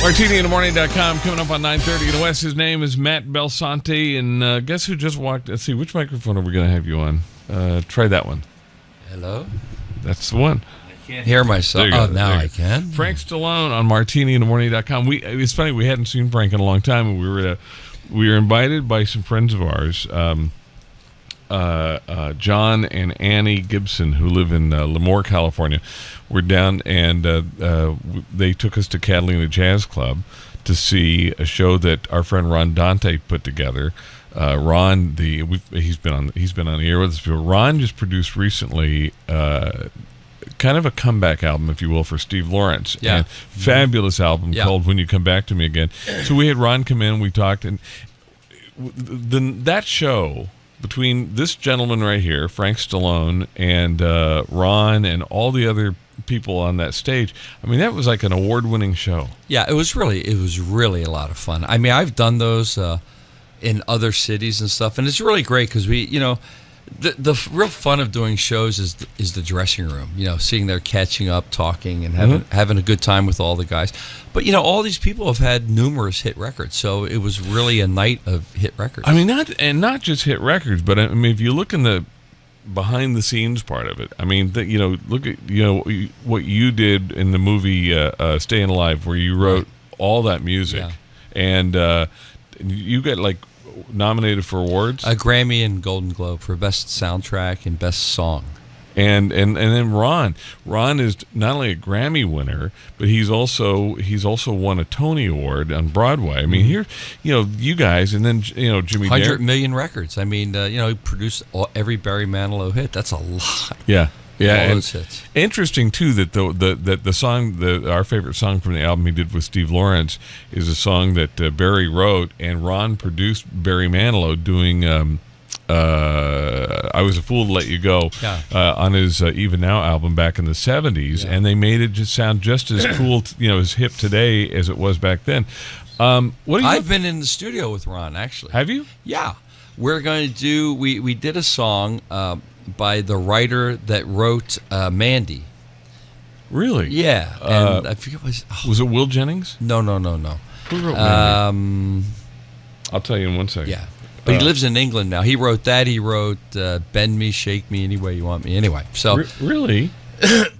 MartiniInTheMorning.com coming up on 9:30 in the West. His name is Matt Belsante, and guess who just walked? Let's see, which microphone are we going to have you on? Try that one. Hello? That's the one. I can't hear myself. Oh, now I can. Frank Stallone on MartiniInTheMorning.com. It's funny, we hadn't seen Frank in a long time, and we were invited by some friends of ours, John and Annie Gibson, who live in Lemoore, California. We're down, and they took us to Catalina Jazz Club to see a show that our friend Ron Dante put together. Ron, he's been on the air with us before. Ron just produced recently kind of a comeback album, if you will, for Steve Lawrence. Yeah. And fabulous album called When You Come Back to Me Again. So we had Ron come in, we talked, and that show, between this gentleman right here, Frank Stallone, and Ron, and all the other people on that stage, I mean, that was like an award-winning show. Yeah, it was really a lot of fun. I mean, I've done those in other cities and stuff, and it's really great because the real fun of doing shows is the dressing room. Sitting there, catching up, talking, and having a good time with all the guys. But all these people have had numerous hit records, so it was really a night of hit records. I mean, not just hit records, but I mean, if you look in the behind the scenes part of it, I mean, look at what you did in the movie Staying Alive, where you wrote all that music, and you got nominated for awards, a Grammy and Golden Globe for best soundtrack and best song. And then Ron is not only a Grammy winner, but he's also won a Tony Award on Broadway. I mean, here, you guys, and then Jimmy 100 million records. I mean, he produced every Barry Manilow hit. That's a lot. Yeah. Yeah, all those hits. Interesting too that the song, our favorite song from the album he did with Steve Lawrence, is a song that Barry wrote and Ron produced. Barry Manilow doing "I Was a Fool to Let You Go" on his Even Now album back in the '70s, and they made it just sound just as cool, as hip today as it was back then. I've been in the studio with Ron, actually. Have you? Yeah, we're going to do. We did a song by the writer that wrote Mandy. Really? Yeah, and I forget was it Will Jennings? No. Who wrote Mandy? I'll tell you in 1 second. Yeah. But he lives in England now. He wrote that. He wrote "Bend Me, Shake Me, Any Way You Want Me." Anyway, so really,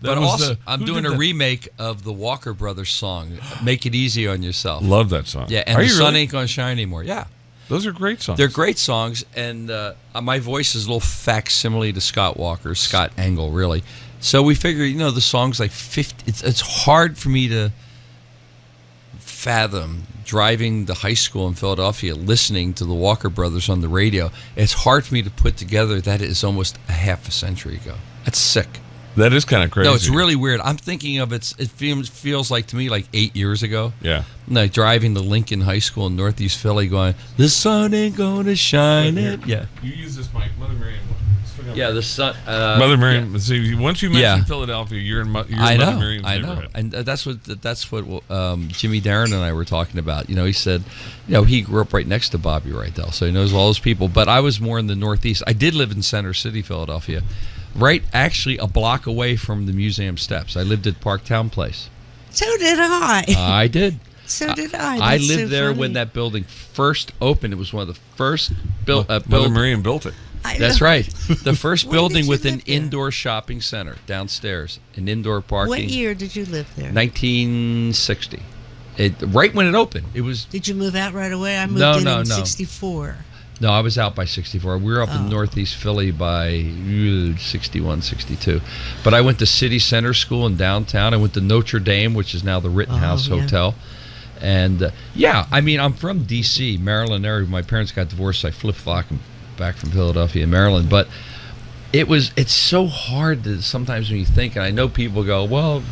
but also I'm doing a remake of the Walker Brothers song, "Make It Easy on Yourself." Love that song. Yeah, and the sun ain't gonna shine anymore. Yeah, those are great songs. They're great songs, and my voice is a little facsimile to Scott Engel, really. So we figure, the song's like 50. It's hard for me to fathom driving to high school in Philadelphia, listening to the Walker Brothers on the radio. It's hard for me to put together that is almost a half a century ago. That's sick. That is kind of crazy. No, it's really weird. I'm thinking of it feels like to me like 8 years ago. Yeah. Like driving to Lincoln High School in Northeast Philly going, "The sun ain't gonna shine it." Yeah. You use this mic, Mother Miriam. Yeah, the sun. Mother Miriam. See, once you mention Philadelphia, you're in Mother Miriam's neighborhood. And that's what Jimmy Darren and I were talking about. He said, he grew up right next to Bobby Rydell, so he knows all those people. But I was more in the Northeast. I did live in Center City, Philadelphia, right actually a block away from the museum steps. I lived at Parktown Place. So did I. I did. So did I. I lived there when that building first opened. It was one of the first built. Mother Miriam built it. That's right. The first building with an indoor shopping center downstairs, an indoor parking. What year did you live there? 1960. Right when it opened. It was. Did you move out right away? I moved in 64. No, I was out by 64. We were up in Northeast Philly by 61, 62. But I went to City Center School in downtown. I went to Notre Dame, which is now the Rittenhouse Hotel. And, I mean, I'm from D.C., Maryland area. My parents got divorced, so I flip-flopped back from Philadelphia, Maryland. But it's so hard to sometimes when you think, and I know people go, well,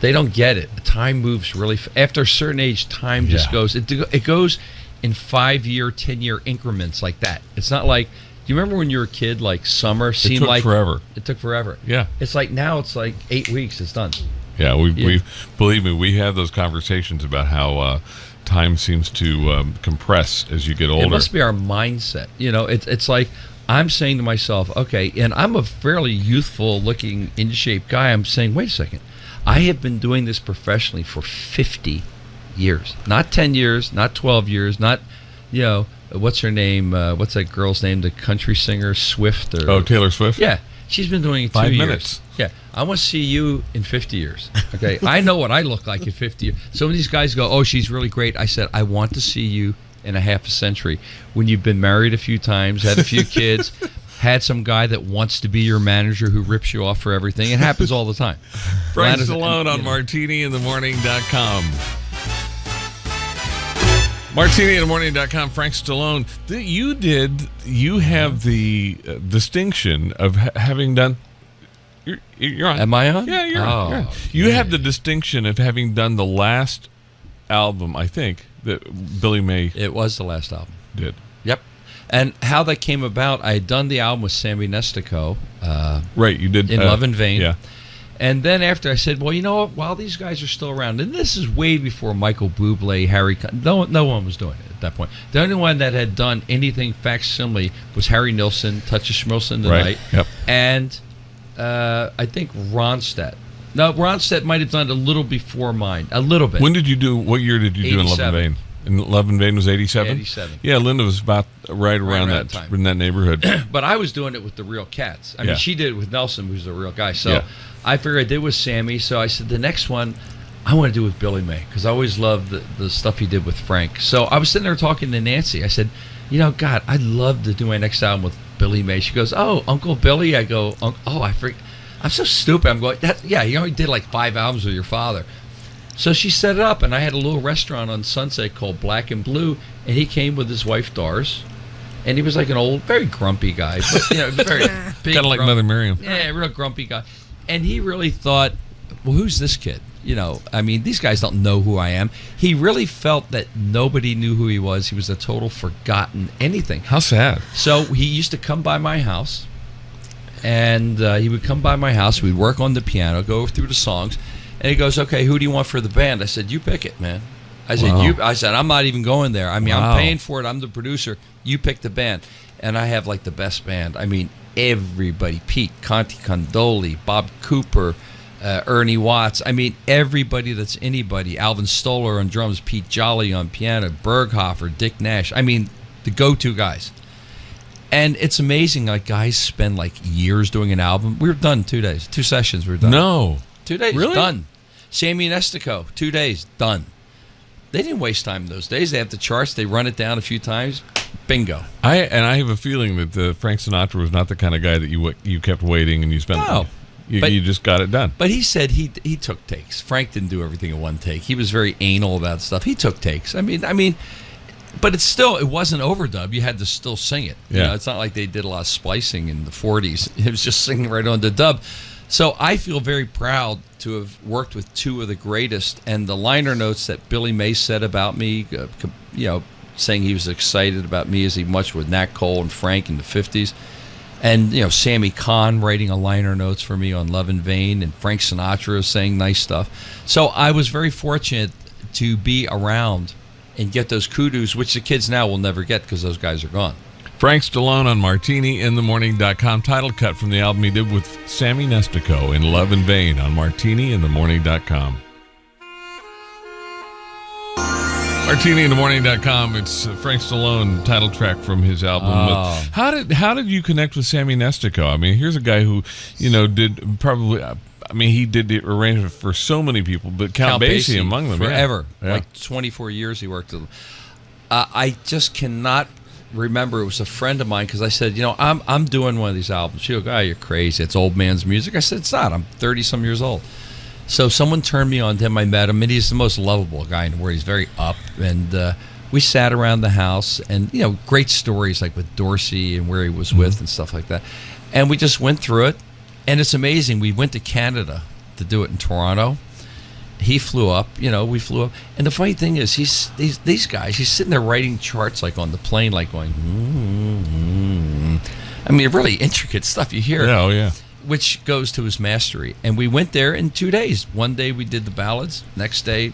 they don't get it. Time moves really after a certain age, time just goes. It goes in 5-year, 10-year increments like that. It's not like, do you remember when you were a kid, like summer seemed like forever. It took forever. Yeah. It's like now it's like 8 weeks, it's done. Yeah, we believe me, we have those conversations about how time seems to compress as you get older. It must be our mindset. It's like I'm saying to myself, okay, and I'm a fairly youthful looking, in shape guy. I'm saying, wait a second. I have been doing this professionally for 50 years. Not 10 years, not 12 years, not, what's her name? What's that girl's name? The country singer, Swift? Taylor Swift? Yeah. She's been doing it 2 years. 5 minutes. Yeah. I want to see you in 50 years. Okay. I know what I look like in 50 years. Some of these guys go, oh, she's really great. I said, I want to see you in a half a century when you've been married a few times, had a few kids, had some guy that wants to be your manager who rips you off for everything. It happens all the time. Frank Stallone on MartiniInTheMorning.com. MartiniInTheMorning.com. Frank Stallone. You have the distinction of having done. You're on. Am I on? Yeah, you're on. You have the distinction of having done the last album, I think, that Billy May. It was the last album. Did. Yep. And how that came about, I had done the album with Sammy Nestico. Right, you did. In Love and Vain. Yeah. And then after I said, well, you know what, while these guys are still around, and this is way before Michael Bublé, Harry, no one was doing it at that point. The only one that had done anything facsimile was Harry Nilsson, Touch of Schmilsson Tonight, right. Yep. And I think Ronstadt. No, Ronstadt might have done it a little before mine, a little bit. What year did you do in Love and Vain? In Love and Vain was 87? 87. Yeah, Linda was about right around that time. In that neighborhood. But I was doing it with the real cats. I mean, she did it with Nelson, who's the real guy. So yeah. I figured I did with Sammy. So I said, the next one I want to do with Billy May, because I always loved the stuff he did with Frank. So I was sitting there talking to Nancy. I said, God, I'd love to do my next album with Billy May. She goes, oh, Uncle Billy? I go, oh, I forget. I'm so stupid. I'm going, you only did like 5 albums with your father. So she set it up, and I had a little restaurant on Sunset called Black and Blue, and he came with his wife, Doris, and he was like an old, very grumpy guy, but, very big. Kind of like Mother Miriam. Yeah, real grumpy guy. And he really thought, well, who's this kid? I mean, these guys don't know who I am. He really felt that nobody knew who he was. He was a total forgotten anything. How sad. So he used to come by my house, and he would come by my house. We'd work on the piano, go through the songs, and he goes, okay, who do you want for the band? I said, you pick it, man. I said, wow. I'm not even going there. I mean, wow. I'm paying for it. I'm the producer. You pick the band. And I have like the best band. I mean, everybody. Pete, Conti Condoli, Bob Cooper, Ernie Watts. I mean, everybody that's anybody. Alvin Stoller on drums, Pete Jolly on piano, Berghofer, Dick Nash. I mean, the go-to guys. And it's amazing, like, guys spend like years doing an album. We were done 2 days. 2 sessions we were done. No. 2 days, really? Done. Sammy Nestico, 2 days, done. They didn't waste time those days. They have the charts. They run it down a few times. Bingo. I have a feeling that Frank Sinatra was not the kind of guy that you kept waiting and you spent. No. You just got it done. But he said he took takes. Frank didn't do everything in one take. He was very anal about stuff. He took takes. I mean, but it wasn't overdub. You had to still sing it. Yeah. It's not like they did a lot of splicing in the 40s. It was just singing right on the dub. So I feel very proud to have worked with 2 of the greatest. And the liner notes that Billy May said about me, saying he was excited about me as he much with Nat Cole and Frank in the 50s. And, Sammy Kahn writing a liner notes for me on Love and Vain, and Frank Sinatra saying nice stuff. So I was very fortunate to be around and get those kudos, which the kids now will never get because those guys are gone. Frank Stallone on MartiniInTheMorning.com. Title cut from the album he did with Sammy Nestico in Love and Vain on MartiniInTheMorning.com. MartiniInTheMorning.com. It's Frank Stallone title track from his album. Oh. How did you connect with Sammy Nestico? I mean, here's a guy who did probably. I mean, he did the arrangement for so many people, but Count Basie among them. Forever, yeah. like 24 years he worked with them. I just cannot remember. It was a friend of mine because I said, I'm doing one of these albums. She goes, you're crazy. It's old man's music. I said, it's not. I'm 30-some years old. So someone turned me on to him. I met him, and he's the most lovable guy in the world. He's very up, and we sat around the house, and great stories like with Dorsey and where he was with and stuff like that. And we just went through it, and it's amazing. We went to Canada to do it in Toronto. He flew up, we flew up. And the funny thing is, these guys, he's sitting there writing charts like on the plane, like going, I mean, really intricate stuff you hear. Yeah, oh yeah. Which goes to his mastery. And we went there in 2 days. One day we did the ballads. Next day,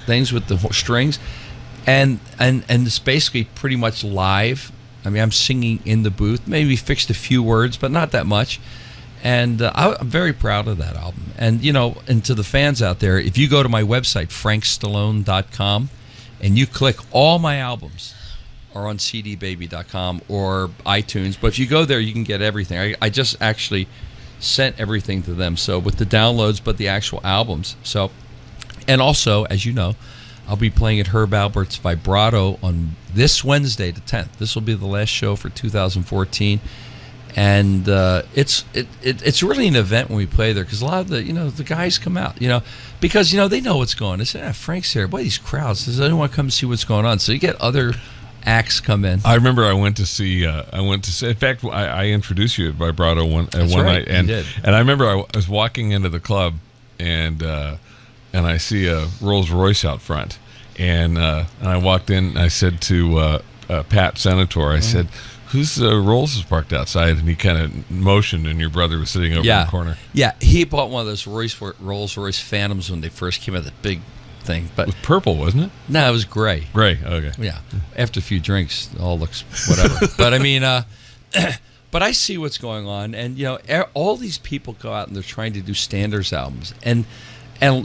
things with the strings. And it's basically pretty much live. I mean, I'm singing in the booth. Maybe fixed a few words, but not that much. And I'm very proud of that album. And, and to the fans out there, if you go to my website, frankstallone.com, and you click, all my albums are on cdbaby.com or iTunes. But if you go there, you can get everything. I just actually sent everything to them. So with the downloads, but the actual albums. So, and also, as you know, I'll be playing at Herb Alpert's Vibrato on this Wednesday, the 10th. This will be the last show for 2014. And it's really an event when we play there, because a lot of the guys come out, because they know what's going on. They say, Frank's here. Boy, these crowds. Does anyone want to come see what's going on? So you get other acts come in. I remember I went to see. In fact, I introduced you at Vibrato one night, and I remember I was walking into the club, and I see a Rolls Royce out front, and I walked in. And I said to Pat Senator, I said, "Whose Rolls is parked outside?" And he kind of motioned, and your brother was sitting over in the corner. Yeah, he bought one of those Rolls Royce Phantoms when they first came out, the big thing. But it was purple, wasn't it? No, it was gray. Gray, okay. Yeah, after a few drinks, it all looks whatever. But I mean, but I see what's going on, and all these people go out and they're trying to do standards albums, and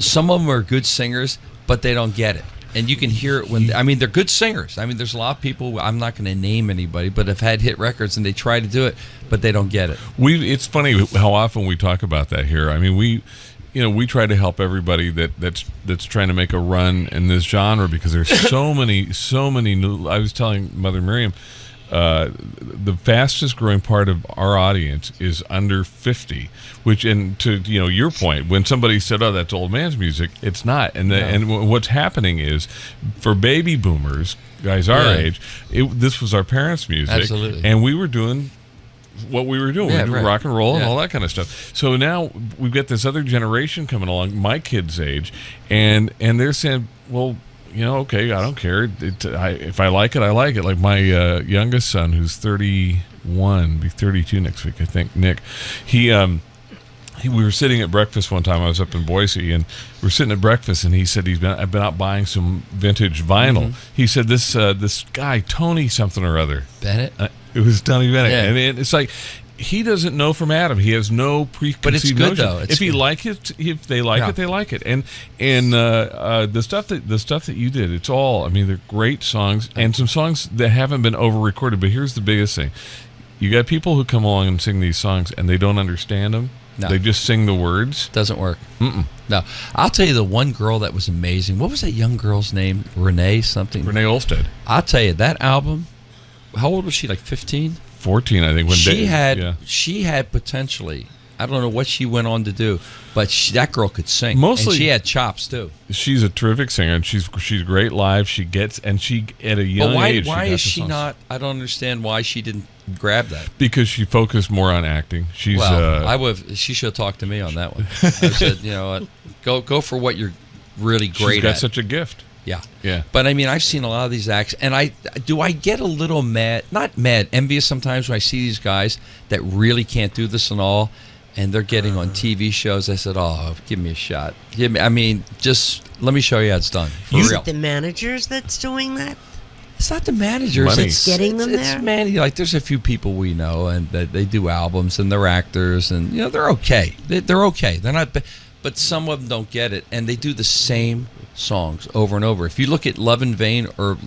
some of them are good singers, but they don't get it. And you can hear it when, they're good singers. There's a lot of people, I'm not going to name anybody, but have had hit records and they try to do it, but they don't get it. It's funny how often we talk about that here. We try to help everybody that's trying to make a run in this genre, because there's so many new. I was telling Mother Miriam, the fastest growing part of our audience is under 50, which, and to your point, when somebody said, "Oh, that's old man's music," it's not. And what's happening is, for baby boomers, guys our age, this was our parents' music. Absolutely. And we were doing what we were doing. We were doing rock and roll and all that kind of stuff. So now we've got this other generation coming along, my kids' age, and they're saying, well, okay, I don't care. If I like it, I like it. Like my youngest son, who's 31, be 32 next week, I think, Nick. We were sitting at breakfast one time. I was up in Boise, and we're sitting at breakfast, and he said I've been out buying some vintage vinyl. Mm-hmm. He said this guy Tony something or other, Bennett. It was Tony Bennett, and it's like, he doesn't know from Adam. He has no preconceived but it's good notion. Though. It's if he good. like it, if they like it, they like it. And the stuff that you did, it's all. They're great songs, and some songs that haven't been over recorded. But here's the biggest thing: you got people who come along and sing these songs, and they don't understand them. No. They just sing the words. Doesn't work. Mm-mm. No, I'll tell you the one girl that was amazing. What was that young girl's name? Renee something. Renee Olstead. I'll tell you that album. How old was she? Like 15. 14, I think. When she had potentially. I don't know what she went on to do, but that girl could sing. Mostly, and she had chops too. She's a terrific singer, and she's great live. She gets, and she at a young age. Why is she not? I don't understand why she didn't grab that. Because she focused more on acting. She should have talked to me on that one. I said, go for what you're really great at. She's got such a gift. Yeah. But I've seen a lot of these acts, and I get a little mad, not mad, envious sometimes when I see these guys that really can't do this and all, and they're getting on TV shows. I said, "Oh, give me a shot. Just let me show you how it's done." Is it the managers that's doing that? It's not the managers. Money. It's getting them there. Like there's a few people we know, and they do albums, and they're actors, and they're okay. They're okay. They're not. But some of them don't get it, and they do the same songs over and over. If you look at Love in Vain or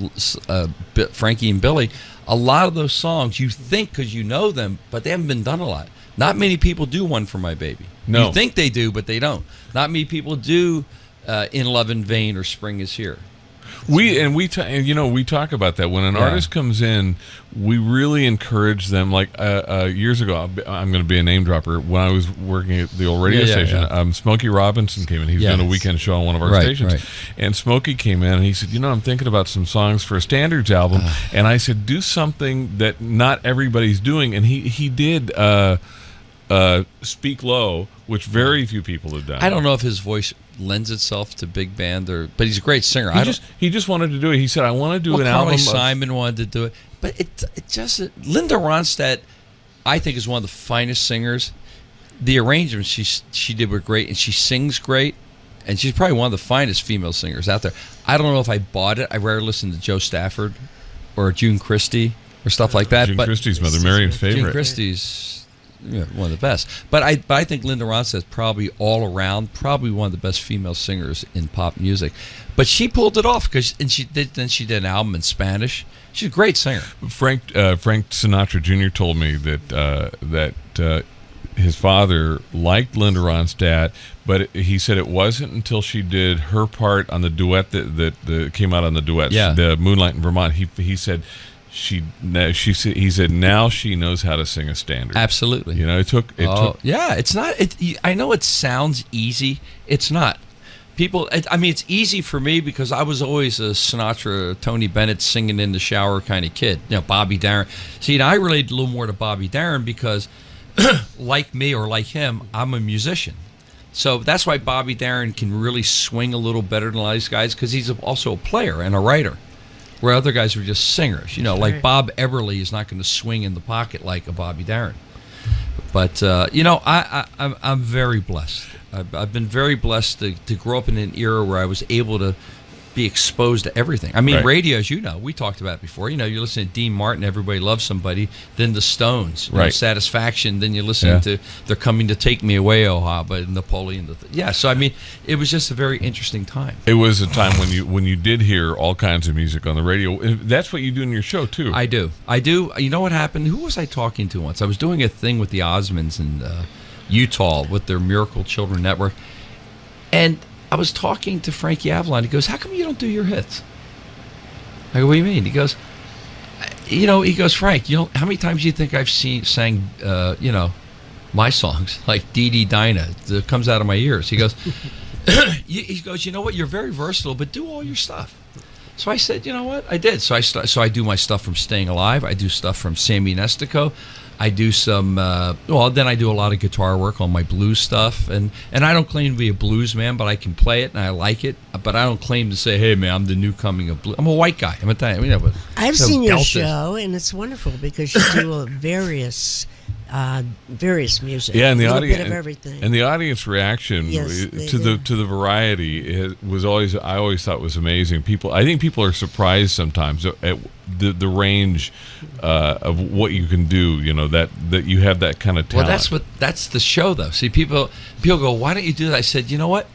Frankie and Billy, a lot of those songs you think because you know them, but they haven't been done a lot. Not many people do One for My Baby. No. You think they do, but they don't. Not many people do In Love in Vain or Spring is Here. We talk about that when an artist comes in. We really encourage them. Like years ago, I'm going to be a name dropper. When I was working at the old radio station, Smokey Robinson came in. He was doing a weekend show on one of our stations, and Smokey came in and he said, "I'm thinking about some songs for a standards album." And I said, "Do something that not everybody's doing." And he did Speak Low, which very few people have done. I don't know if his voice lends itself to big band, but he's a great singer. He just wanted to do it. He said, "I want to do an album." Simon wanted to do it, but it just Linda Ronstadt, I think, is one of the finest singers. The arrangements she did were great, and she sings great, and she's probably one of the finest female singers out there. I don't know if I bought it. I rarely listen to Joe Stafford or June Christie or stuff like that. June Christie's Mother Miriam's favorite. June Christie's. one of the best. But I think Linda Ronstadt is probably all around, probably one of the best female singers in pop music. But she pulled it off she did an album in Spanish. She's a great singer. Frank Sinatra Jr. told me that his father liked Linda Ronstadt, but he said it wasn't until she did her part on the duet that came out on the duet, the Moonlight in Vermont. He said he said now she knows how to sing a standard. Absolutely. It took. Yeah, it's not. I know it sounds easy. It's not. People, it's easy for me because I was always a Sinatra, Tony Bennett singing in the shower kind of kid. Bobby Darin. See, I relate a little more to Bobby Darin because, like me or like him, I'm a musician. So that's why Bobby Darin can really swing a little better than a lot of these guys because he's also a player and a writer, where other guys are just singers. Like Bob Everly is not going to swing in the pocket like a Bobby Darin. But, I'm very blessed. I've been very blessed to grow up in an era where I was able to be exposed to everything. Radio, as you know, we talked about it before. You listen to Dean Martin, Everybody Loves Somebody, then the Stones, Satisfaction, then you listen to They're Coming to Take Me Away, Oh, by Napoleon. So it was just a very interesting time. It was a time when you did hear all kinds of music on the radio. That's what you do in your show too. I do. You know what happened? Who was I talking to once? I was doing a thing with the Osmonds in Utah with their Miracle Children Network, and I was talking to Frankie Avalon. He goes, "How come you don't do your hits?" I go, "What do you mean?" He goes, "Frank, how many times do you think I've sang my songs like Dee Dee Dinah that comes out of my ears?" He goes, "You know what? You're very versatile, but do all your stuff." So I said, "You know what? I did." So I do my stuff from Staying Alive. I do stuff from Sammy Nestico. I do some, then I do a lot of guitar work on my blues stuff. And I don't claim to be a blues man, but I can play it and I like it. But I don't claim to say, hey, man, I'm the new coming of blues. I'm a white guy. I'm Italian. But I've seen your show, and it's wonderful because you do various music. Yeah, and the audience, bit of everything. And the audience reaction to the variety was always, I always thought was amazing. I think people are surprised sometimes at the range of what you can do. That you have that kind of talent. Well, that's the show though. See, people go, why don't you do that? I said, you know what?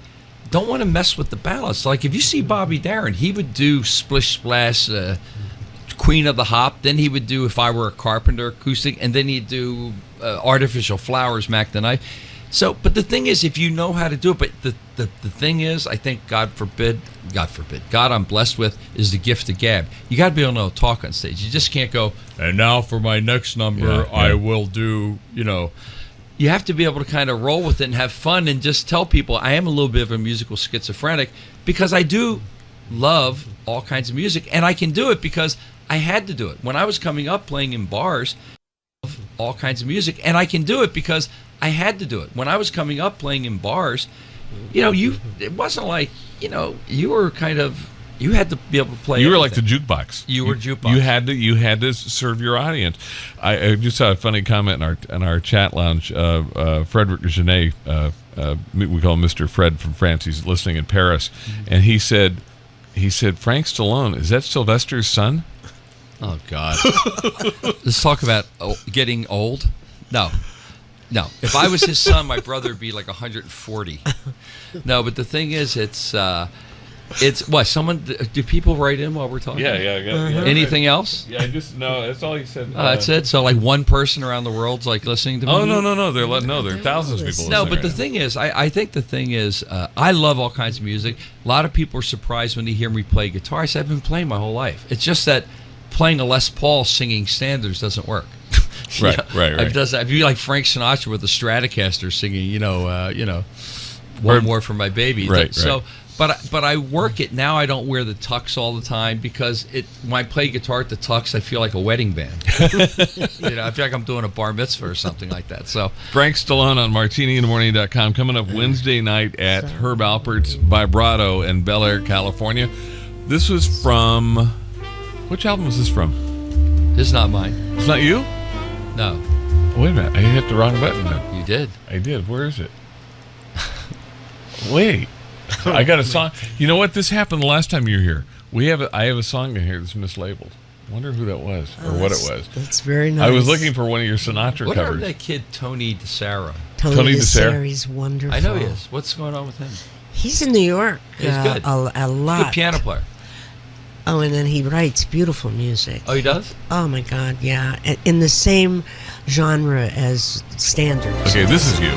Don't want to mess with the balance. Like if you see Bobby Darin, he would do Splish Splash. Queen of the Hop, then he would do If I Were a Carpenter acoustic, and then he'd do Artificial Flowers, Mac the Knife. So, but the thing is, if you know how to do it, but the thing is, I think God I'm blessed with is the gift of gab. You got to be able to talk on stage. You just can't go, and now for my next number, I will do, You have to be able to kind of roll with it and have fun and just tell people I am a little bit of a musical schizophrenic because I do love all kinds of music, and I can do it because I had to do it. When I was coming up playing in bars, all kinds of music, and I can do it because I had to do it. When I was coming up playing in bars, it wasn't like, you were kind of, you had to be able to play. You were everything. like the jukebox. You were jukebox. You had to serve your audience. I just saw a funny comment in our chat lounge. Frederick Genet, we call him Mr. Fred from France. He's listening in Paris, and he said, Frank Stallone, is that Sylvester's son? Oh, God. Let's talk about getting old. No. If I was his son, my brother would be like 140. No, but the thing is, it's what? Do people write in while we're talking? Yeah. Anything else? Yeah, that's all he said. That's it? So like one person around the world's like listening to me? Oh, no. There are thousands of people listening. No, but the thing is, I think the thing is, I love all kinds of music. A lot of people are surprised when they hear me play guitar. I said, I've been playing my whole life. It's just that playing a Les Paul singing standards doesn't work. Right. If you like Frank Sinatra with a Stratocaster singing, One More for My Baby. Right. So, but I work it now. I don't wear the tux all the time because when I play guitar at the tux, I feel like a wedding band. I feel like I'm doing a bar mitzvah or something like that. So Frank Stallone on MartiniInTheMorning.com coming up Wednesday night at Herb Alpert's Vibrato in Bel Air, California. This was from. Which album was this from? This is not mine. It's not you? No. Wait a minute. I hit the wrong button then. You did. I did. Where is it? Wait. I got a song. You know what? This happened the last time you were here. I have a song in here that's mislabeled. Wonder who that was or what it was. That's very nice. I was looking for one of your Sinatra What covers. about that kid Tony DeSara? Tony DeSara. DeSara, he's wonderful. I know he is. What's going on with him? He's in New York. He's good. A lot. Good piano player. Oh, and then he writes beautiful music. Oh, he does? Oh my God, yeah. In the same genre as standards. Okay, this is you.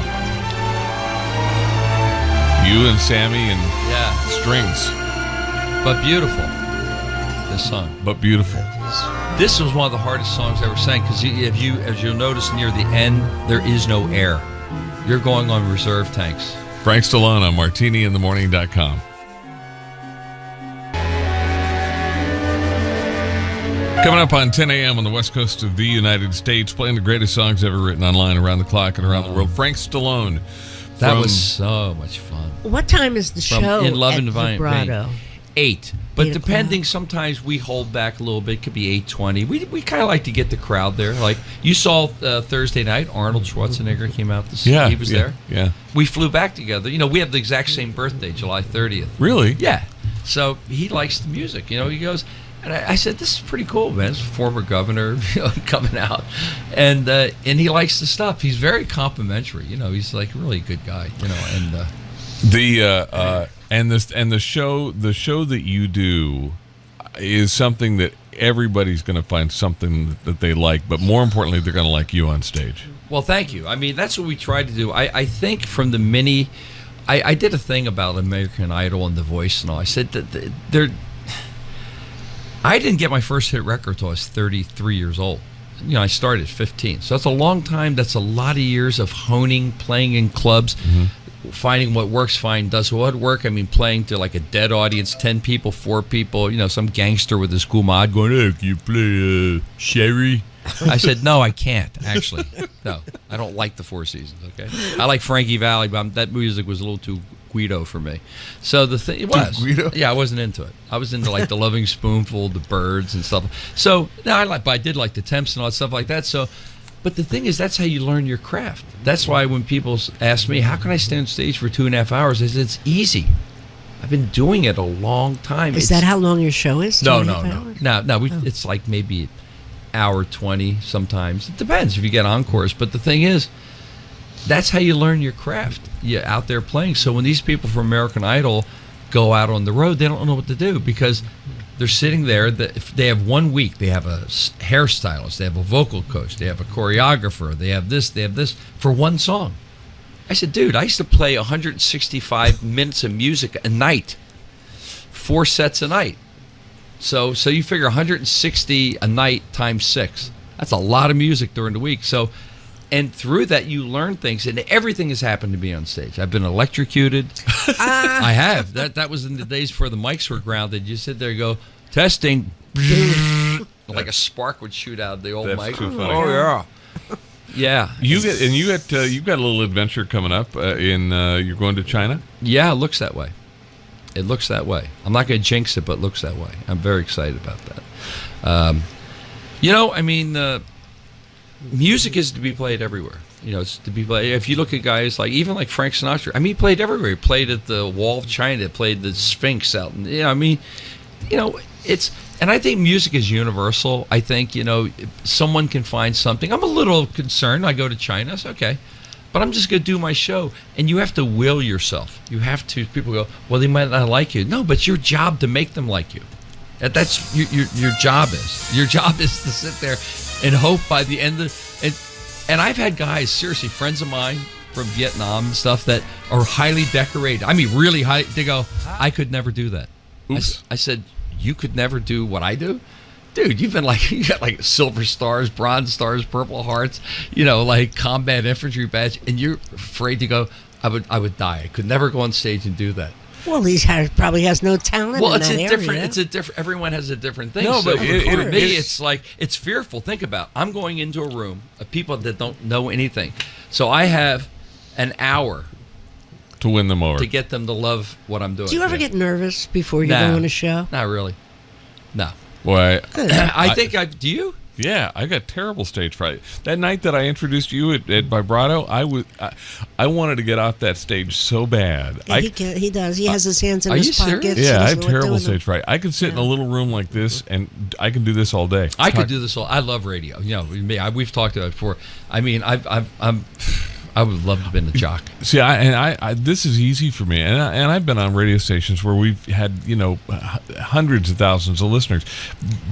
You and Sammy and Yeah. strings, But beautiful. This song. but beautiful. This was one of the hardest songs I ever sang because as you'll notice near the end, there is no air. You're going on reserve tanks. Frank Stallone on martiniinthemorning.com. Coming up on 10 a.m. on the west coast of the United States, playing the greatest songs ever written online around the clock and around the world. Frank Stallone. That was so much fun. What time is the show In Love at and Divine Vibrato? 8. But 8 depending, o'clock. sometimes we hold back a little bit. It could be 8:20. We kind of like to get the crowd there. Like you saw Thursday night, Arnold Schwarzenegger came out to see. Yeah, He was there. Yeah. We flew back together. We have the exact same birthday, July 30th. Really? Yeah. So he likes the music. He goes, and I said, this is pretty cool, man. It's a former governor coming out. And he likes the stuff. He's very complimentary. He's like a really good guy, and the show that you do is something that everybody's going to find something that they like, but more importantly, they're going to like you on stage. Well, thank you. I mean, that's what we tried to do. I think from the I did a thing about American Idol and The Voice and all. I said that I didn't get my first hit record until I was 33 years old. I started at 15. So that's a long time. That's a lot of years of honing, playing in clubs, finding what works fine, does what work. I mean, playing to like a dead audience, 10 people, 4 people, some gangster with his gumad going, hey, can you play Sherry? I said, no, I can't, actually. No, I don't like the Four Seasons, okay? I like Frankie Valli, but that music was a little too Guido for me. So the thing, it was. Guido? Yeah, I wasn't into it. I was into like the Loving Spoonful, the Birds and stuff. So, but I did like the Temps and all that stuff like that. So, but the thing is, that's how you learn your craft. That's why when people ask me, how can I stay on stage for 2.5 hours? I said, it's easy. I've been doing it a long time. Is that how long your show is? No. 2.5 hours? It's like maybe hour 20 sometimes. It depends if you get encores. But the thing is, that's how you learn your craft. You're out there playing. So when these people from American Idol go out on the road, they don't know what to do because they're sitting there. If they have 1 week, they have a hairstylist, they have a vocal coach, they have a choreographer, they have this for one song. I said, dude, I used to play 165 minutes of music a night, 4 sets a night. So you figure 160 a night times 6. That's a lot of music during the week. So, and through that you learn things, and everything has happened to me on stage. I've been electrocuted. I have. That was in the days before the mics were grounded. You sit there and go, testing. Like a spark would shoot out of the old That's mic. too funny. Oh yeah. Yeah. You've got a little adventure coming up you're going to China? Yeah, it looks that way. It looks that way. I'm not going to jinx it, but it looks that way. I'm very excited about that. Music is to be played everywhere. It's to be played. If you look at guys even like Frank Sinatra, I mean, he played everywhere. He played at the Wall of China. He played the Sphinx out. And, it's. And I think music is universal. I think, someone can find something. I'm a little concerned. I go to China. It's okay. But I'm just going to do my show. And you have to will yourself. You have to. People go, well, they might not like you. No, but it's your job to make them like you. That's your job is. Your job is to sit there and hope by the end of and I've had guys, seriously, friends of mine from Vietnam and stuff that are highly decorated. I mean, really high. They go, I could never do that. Oops. I said, you could never do what I do? Dude, you got like silver stars, bronze stars, purple hearts, like combat infantry badge, and you're afraid to go, I would die. I could never go on stage and do that. Well, probably has no talent in that area. It's a different. Everyone has a different thing. No, but for me, it's like it's fearful. Think about, I'm going into a room of people that don't know anything, so I have an hour To win them over. to get them to love what I'm doing. Do you ever get nervous before you go on a show? Not really. No. Boy, I think I do. You? Yeah, I got terrible stage fright. That night that I introduced you at Vibrato, I wanted to get off that stage so bad. Yeah, he does. He has his hands in Are his you serious? pockets. Yeah, He I doesn't have know what terrible doing. stage fright. I could sit in a little room like this, and I can do this all day. I could do this all. I love radio. You know, we've talked about it before. I mean, I would love to have been a jock. See, I this is easy for me, and I've been on radio stations where we've had hundreds of thousands of listeners,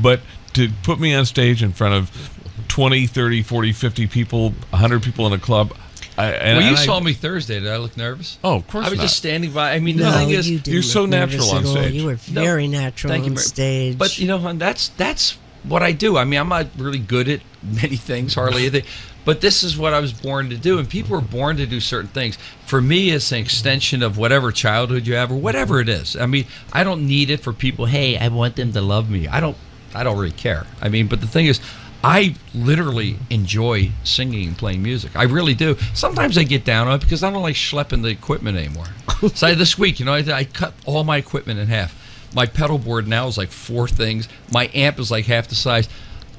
but to put me on stage in front of 20, 30, 40, 50 people, 100 people in a club. You saw me Thursday. Did I look nervous? Oh, of course I was not. just standing by. I mean, the No, thing is, you didn't you're so look nervous natural on at all. stage. You were very natural thank you on very- stage. But hon, that's what I do. I mean, I'm not really good at many things, hardly anything. But this is what I was born to do, and people are born to do certain things. For me, it's an extension of whatever childhood you have or whatever it is. I mean, I don't need it for people. Hey, I want them to love me. I don't really care. I mean, but the thing is, I literally enjoy singing and playing music. I really do. Sometimes I get down on it because I don't like schlepping the equipment anymore. So this week, I cut all my equipment in half. My pedal board now is like 4 things. My amp is like half the size.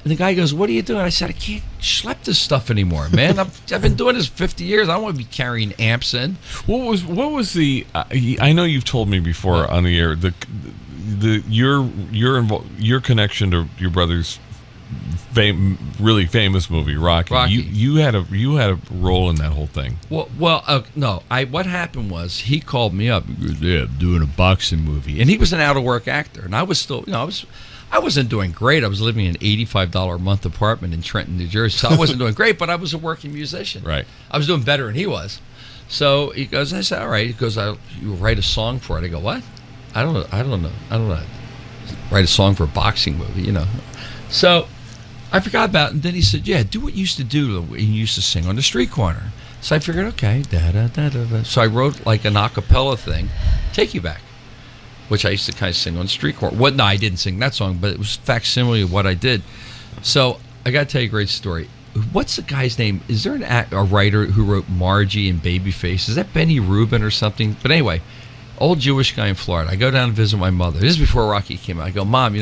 And the guy goes, "What are you doing?" I said, "I can't schlep this stuff anymore, man. I've been doing this 50 years. I don't want to be carrying amps in." What was the? I know you've told me before on the air your connection to your brother's really famous movie Rocky. You had a role in that whole thing. No. What happened was he called me up. He goes, "Yeah, I'm doing a boxing movie," and he was an out of work actor, and I was still, I wasn't doing great. I was living in an $85 a month apartment in Trenton, New Jersey, so I wasn't doing great, but I was a working musician. Right. I was doing better than he was. So he goes, I said, "All right." He goes, "You write a song for it." I go, "What? I don't know. Write a song for a boxing movie, So I forgot about it, and then he said, "Yeah, do what you used to do. You used to sing on the street corner." So I figured, okay, da-da-da-da-da. So I wrote like an a cappella thing, "Take You Back," which I used to kind of sing on the street corner. No, I didn't sing that song, but it was facsimile of what I did. So I got to tell you a great story. What's the guy's name? Is there a writer who wrote Margie and Babyface? Is that Benny Rubin or something? But anyway, old Jewish guy in Florida. I go down to visit my mother. This is before Rocky came out. I go, "Mom,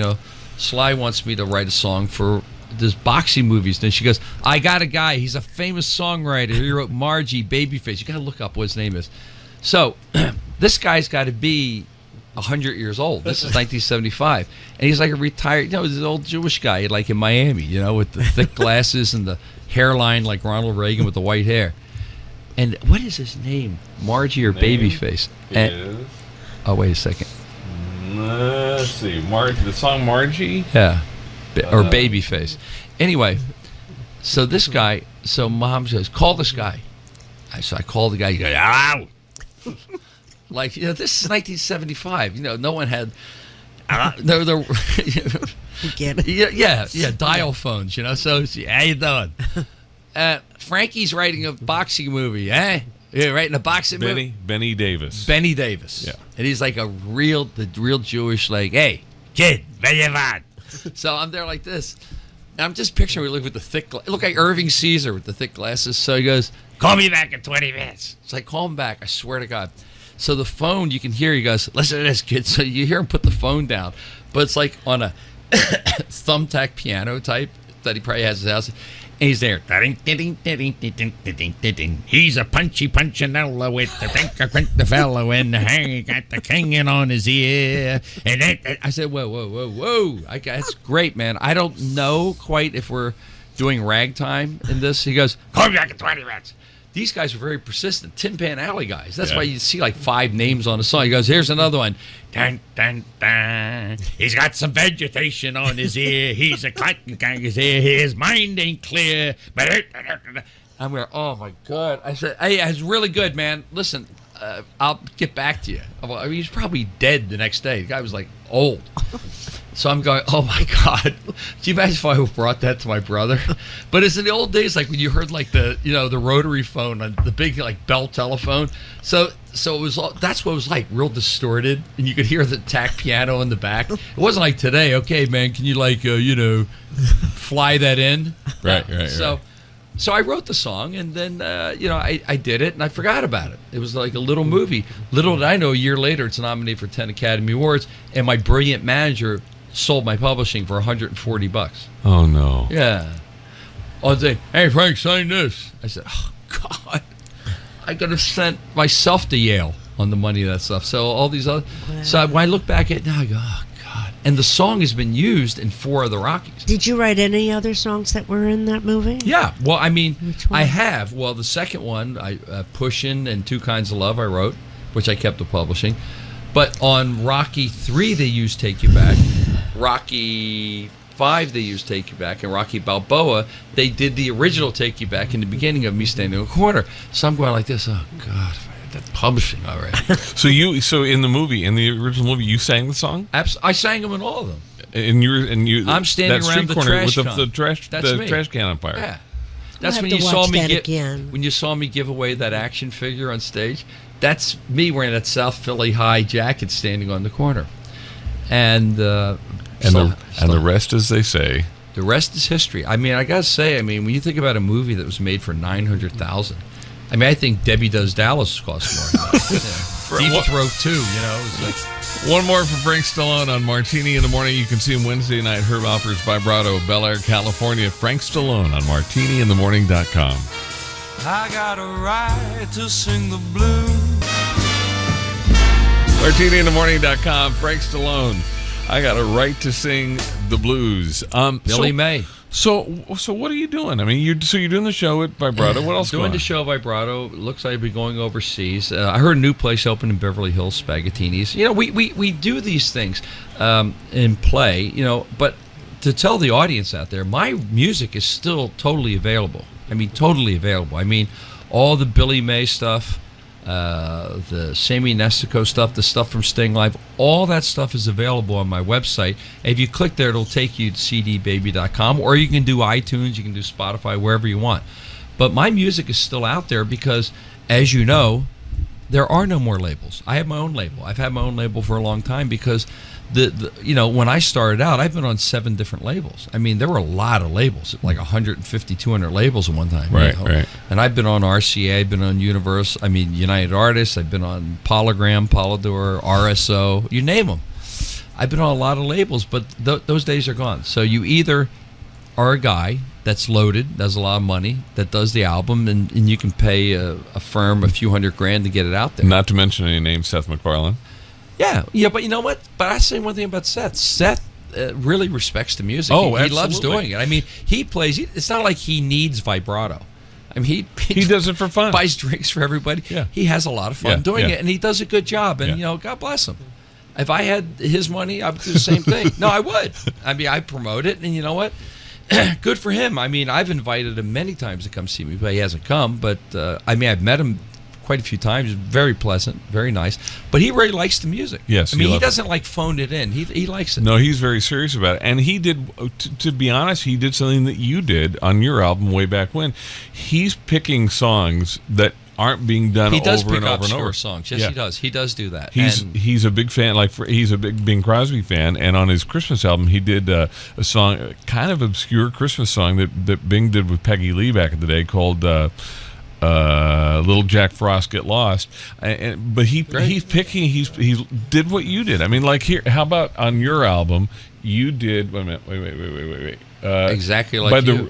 Sly wants me to write a song for this boxing movies." Then she goes, "I got a guy. He's a famous songwriter. He wrote Margie, Babyface." You got to look up what his name is. So this guy's got to be 100 years old. This is 1975, and he's like a retired, this old Jewish guy, like in Miami, with the thick glasses and the hairline like Ronald Reagan with the white hair. And what is his name? Margie or Babyface? Oh, wait a second. Let's see. The song Margie? Yeah. Or Babyface. Anyway, so this guy, so Mom says, "Call this guy." So I called the guy. He goes, "Ow!" Like, this is 1975. No one had. Get it. Yeah, dial phones. So how you doing? Frankie's writing a boxing movie, eh? You're writing a boxing movie. Benny Davis. Benny Davis. Yeah. And he's like the real Jewish, like, "Hey, kid, where you at?" So I'm there like this. And I'm just picturing we look with the thick, look like Irving Caesar with the thick glasses. So he goes, "Call me back in 20 minutes. So I call him back. I swear to God. So the phone, you can hear, he goes, "Listen to this, kid." So you hear him put the phone down. But it's like on a thumbtack piano type that he probably has in his house. And he's there. "He's a punchy punchinella with the fellow and he got the king on his ear." And I said, whoa. That's great, man. I don't know quite if we're doing ragtime in this. He goes, "Call me back in 20 minutes." These guys are very persistent. Tin Pan Alley guys. That's why you see like 5 names on a song. He goes, "Here's another one. Dun, dun, dun. He's got some vegetation on his ear. He's a cotton kangaroo's ear. His mind ain't clear." I'm going, "Oh my God." I said, "Hey, it's really good, man. Listen, I'll get back to you." I mean, he's probably dead the next day. The guy was like old. So I'm going, "Oh my God." Can you imagine if I brought that to my brother? But it's in the old days, like when you heard like the rotary phone on the big like Bell telephone. So it was that's what it was like, real distorted, and you could hear the tack piano in the back. It wasn't like today. "Okay, man, can you like fly that in?" Right. So I wrote the song, and then I did it, and I forgot about it. It was like a little movie. Little did I know, a year later, it's nominated for 10 Academy Awards, and my brilliant manager sold my publishing for $140. Oh no. Yeah. I'll say, hey, Frank, sign this. I said, oh, God. I could have sent myself to Yale on the money of that stuff. So all these other... Wow. So when I look back at it now, I go, oh, God. And the song has been used in 4 of the Rockies. Did you write any other songs that were in that movie? Yeah. Well, I mean, Which one? I have. Well, the second one, Pushin' and Two Kinds of Love, I wrote, which I kept the publishing. But on Rocky 3, they used Take You Back. Rocky 5, they used Take You Back. And Rocky Balboa, they did the original Take You Back in the beginning of me standing in a corner. So I'm going like this, oh, God, if I had that publishing already. So in the original movie, you sang the song? I sang them in all of them. And I'm standing that around street the corner trash with can. the trash, That's the me. trash can on fire. Yeah. That's We'll when have you to saw watch me that give again. when you saw me give away that action figure on stage. That's me wearing that South Philly high jacket standing on the corner. And the rest, as they say, the rest is history. I mean, I gotta say, when you think about a movie that was made for $900,000, I think Debbie Does Dallas cost more. Deep Throat 2, it's like... One more from Frank Stallone on Martini in the Morning. You can see him Wednesday night, Herb Alpert's Vibrato, Bel Air, California. Frank Stallone on martiniinthemorning.com. I got a right to sing the blues. martiniinthemorning.com. Frank Stallone. I got a right to sing the blues. Billy May. So what are you doing? You're doing the show at Vibrato. What else? Doing the show Vibrato. Looks like I'll be going overseas. I heard a new place open in Beverly Hills, Spaghettini's. We do these things in play. But to tell the audience out there, my music is still totally available. Totally available. All the Billy May stuff, the Sammy Nestico stuff, the stuff from Sting Live, all that stuff is available on my website. If you click there, it'll take you to cdbaby.com, or you can do iTunes, you can do Spotify, wherever you want. But my music is still out there because, as you know, there are no more labels. I have my own label. I've had my own label for a long time because when I started out, I've been on 7 different labels. There were a lot of labels, like 150, 200 labels at one time. Right. And I've been on RCA, I've been on United Artists, I've been on Polygram, Polydor, RSO, you name them. I've been on a lot of labels, but those days are gone. So you either are a guy that's loaded, does a lot of money, that does the album, and you can pay a firm a few $100,000 to get it out there. Not to mention any name, Seth MacFarlane. Yeah, but you know what? But I say one thing about Seth. Seth really respects the music. Oh, he loves absolutely. doing it. He plays. It's not like he needs vibrato. He does it for fun. Buys drinks for everybody. Yeah. He has a lot of fun doing it, and he does a good job. And God bless him. If I had his money, I would do the same thing. No, I would. I promote it, and you know what? Good for him. I've invited him many times to come see me, but he hasn't come. But I've met him quite a few times. Very pleasant, very nice. But he really likes the music. Yes, he doesn't like phone it in. He likes it. No, he's very serious about it. And he did, to be honest, he did something that you did on your album way back when. He's picking songs that aren't being done over and over and over. He does pick obscure songs. Yes, he does. He does do that. He's a big fan. He's a big Bing Crosby fan. And on his Christmas album, he did a song, kind of obscure Christmas song that Bing did with Peggy Lee back in the day called Little Jack Frost Get Lost. But he did what you did. Here, how about on your album, you did. Wait a minute. Wait. Exactly like you.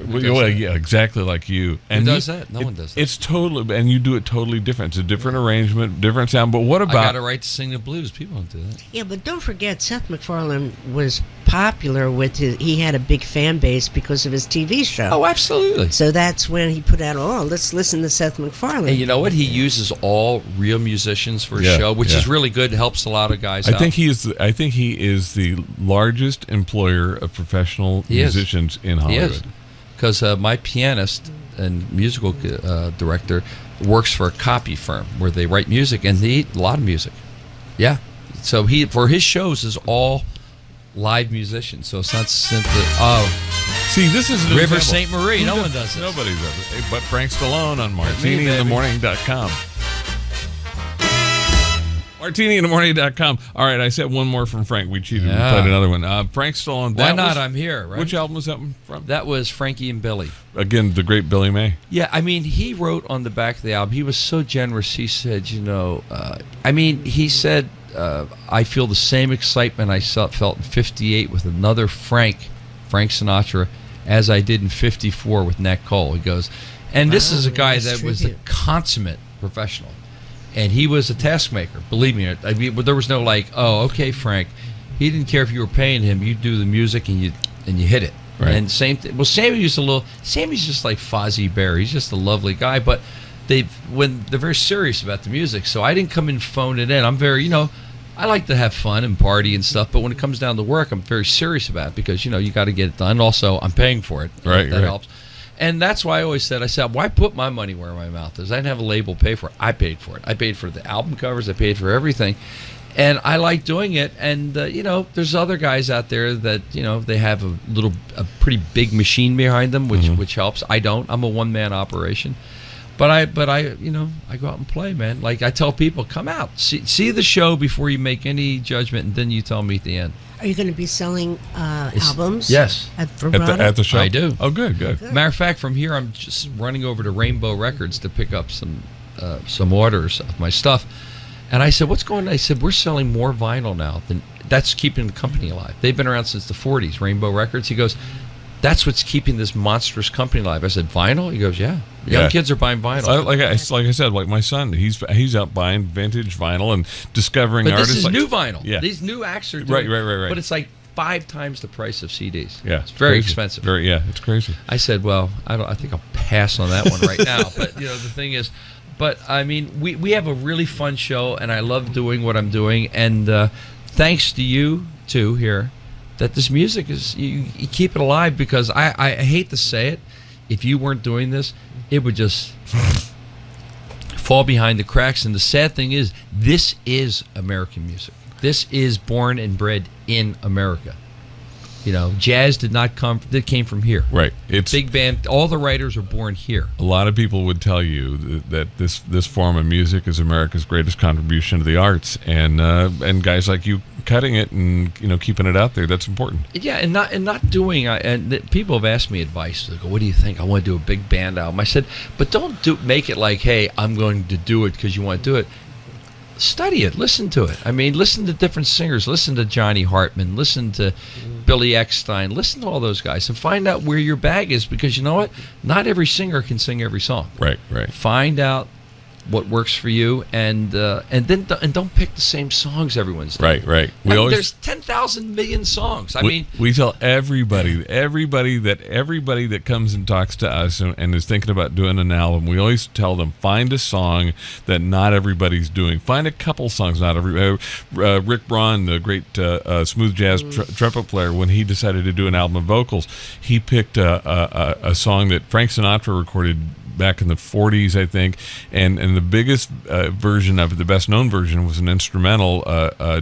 Exactly like you. And who does that? No one does that. It's totally, and you do it totally different. It's a different arrangement, different sound. But what about? I got a right to sing the blues. People don't do that. Yeah, but don't forget, Seth MacFarlane was popular with he had a big fan base because of his TV show. Oh, absolutely. So that's when he put out, let's listen to Seth MacFarlane. And you know what? He uses all real musicians for his show, which is really good. Helps a lot of guys out. I think he is the largest employer of professional musicians in Hollywood. He is. Because my pianist and musical director works for a copy firm where they write music, and they eat a lot of music. Yeah. So for his shows is all live musicians. So it's not simply see, this is an River example. St. Marie. No one does this. Nobody's ever. But Frank Stallone on MartiniInTheMorning.com. MartiniInTheMorning.com. All right, I said one more from Frank. We cheated. We played another one. Frank Stallone. Why not? I'm here, right? Which album was that from? That was Frankie and Billy. Again, the great Billy May. Yeah, he wrote on the back of the album, he was so generous. He said, he said, I feel the same excitement I felt in '58 with another Frank Sinatra as I did in '54 with Nat Cole. He goes, and this is a guy that was a consummate professional, and he was a taskmaker. Believe me, I mean, there was no like, oh, okay, Frank. He didn't care if you were paying him. You do the music and you hit it. Right. And same thing. Well, Sammy's just like Fozzie Bear. He's just a lovely guy, but they're very serious about the music. So I didn't come in phone it in. I'm very, I like to have fun and party and stuff, but when it comes down to work, I'm very serious about it because, you got to get it done. Also, I'm paying for it. Right, that helps. And that's why I said, why put my money where my mouth is? I didn't have a label pay for it. I paid for it. I paid for the album covers. I paid for everything. And I like doing it. And, there's other guys out there that, they have a pretty big machine behind them, which helps. I don't. I'm a one-man operation. But I go out and play, man. Like I tell people, come out, see the show before you make any judgment, and then you tell me at the end. Are you going to be selling albums? Yes. At Vibrato? At the show? I do. Oh, good. Matter of fact, from here, I'm just running over to Rainbow Records to pick up some orders of my stuff. And I said, what's going on? I said, we're selling more vinyl now. That's keeping the company alive. They've been around since the 40s, Rainbow Records. He goes, that's what's keeping this monstrous company alive. I said, vinyl? He goes, yeah. Young kids are buying vinyl. Like I said, like my son, he's out buying vintage vinyl and discovering artists. This is new vinyl. Yeah. These new acts are doing right. But it's like 5 times the price of CDs. Yeah, it's very expensive. It's crazy. I said, well, I think I'll pass on that one right now. But the thing is, but I mean, we have a really fun show, and I love doing what I'm doing. And thanks to you too here, that this music is you keep it alive, because I hate to say it, if you weren't doing this, it would just fall behind the cracks. And the sad thing is, this is American music. This is born and bred in America. Jazz came from here. Right. It's big band. All the writers are born here. A lot of people would tell you that this form of music is America's greatest contribution to the arts, and guys like you cutting it and keeping it out there, that's important. Yeah, and not doing. And people have asked me advice. They go, "What do you think? I want to do a big band album." I said, "But don't make it like, hey, I'm going to do it because you want to do it." Study it, listen to it. I mean, listen to different singers. Listen to Johnny Hartman. Listen to Billy Eckstein. Listen to all those guys and find out where your bag is, because you know what? Not every singer can sing every song. Right. Find out what works for you, and then don't pick the same songs everyone's doing. Right. There's 10,000 million songs. We tell everybody that comes and talks to us and is thinking about doing an album, we always tell them, find a song that not everybody's doing. Find a couple songs not every. Rick Braun, the great smooth jazz trumpet player, when he decided to do an album of vocals, he picked a song that Frank Sinatra recorded back in the 40s, I think, and the biggest version of it, the best known version, was an instrumental.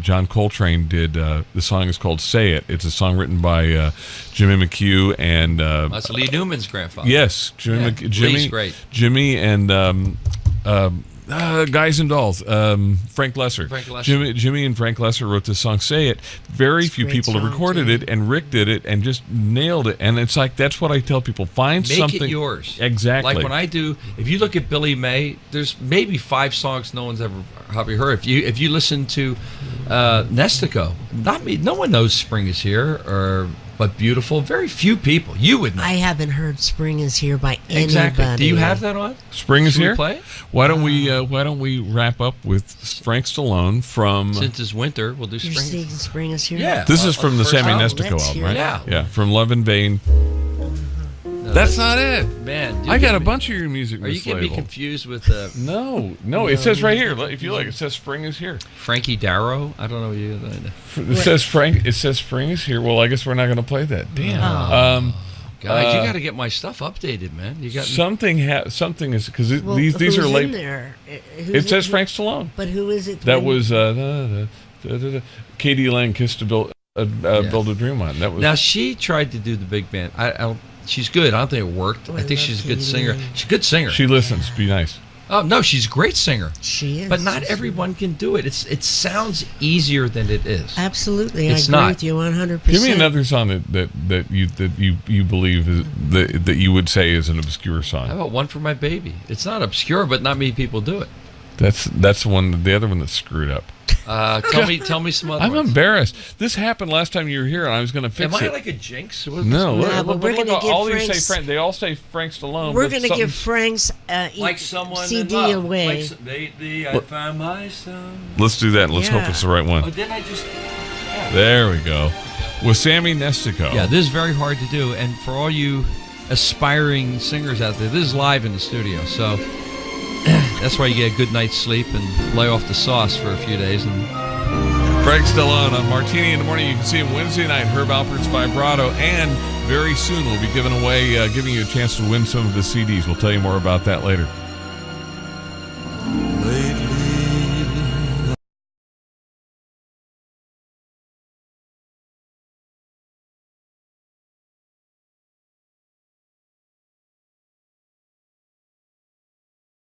John Coltrane did. The song is called "Say It." It's a song written by Jimmy McHugh and that's Lee Newman's grandfather. Yes, Jimmy. Lee's great. Jimmy and Guys and Dolls, Frank Lesser. Jimmy and Frank Lesser wrote this song, "Say It." Very few people have recorded it, and Rick did it and just nailed it. And it's like, that's what I tell people: find something. Make it yours. Exactly. Like when I do, if you look at Billy May, there's maybe 5 songs no one's ever probably heard. If you listen to Nestico, no one knows "Spring Is Here" but "Beautiful." Very few people. You would know. I haven't heard "Spring Is Here" by anybody. Exactly. Do you have that on? "Spring Is Here"? Play it? Why don't we wrap up with Frank Stallone from? Since it's winter, we'll do You're "Spring." saying "Spring Is Here"? Yeah. This is from the Sammy Nestico let's album, hear right? it. Yeah. From "Love in Vain." No, That's not it, man. I got a bunch of your music. Are you getting me mislabeled. confused with No. It says right here. If you look, it says "Spring Is Here." Frankie Darrow? I don't know you. It says Frank. It says "Spring Is Here." Well, I guess we're not going to play that. Damn. Guys, you got to get my stuff updated, man. You got something is because these who's are late. in there? It says Frank Stallone. But who is it? That was Katie Lang kissed to build a dream on. That was. Now she tried to do the big band. I don't. She's good. I don't think it worked. I think she's a good singer. She's a good singer. She listens. Be nice. Oh no, she's a great singer. She is. But not everyone can do it. It sounds easier than it is. Absolutely, It's I agree not. with you 100%. Give me another song that you believe is, that you would say is an obscure song. How about "One for My Baby"? It's not obscure, but not many people do it. That's the one. The other one that's screwed up. Tell me some other I'm ones. embarrassed. This happened last time you were here, and I was going to fix Am it. I like a jinx? No, Yeah, but we're look, gonna give all these Frank's- say Frank. They all say Frank Stallone. We're but going to something- give Frank's Like someone in CD love. away. Like lately I found myself. Let's do that. Let's hope Yeah. it's the right one. Oh, didn't I just? There we go. With Sammy Nestico. Yeah, this is very hard to do, and for all you aspiring singers out there, this is live in the studio, so that's why you get a good night's sleep and lay off the sauce for a few days. And Frank Stallone on Martini in the Morning. You can see him Wednesday night, Herb Alpert's Vibrato, and very soon we'll be giving you a chance to win some of the CDs. We'll tell you more about that later.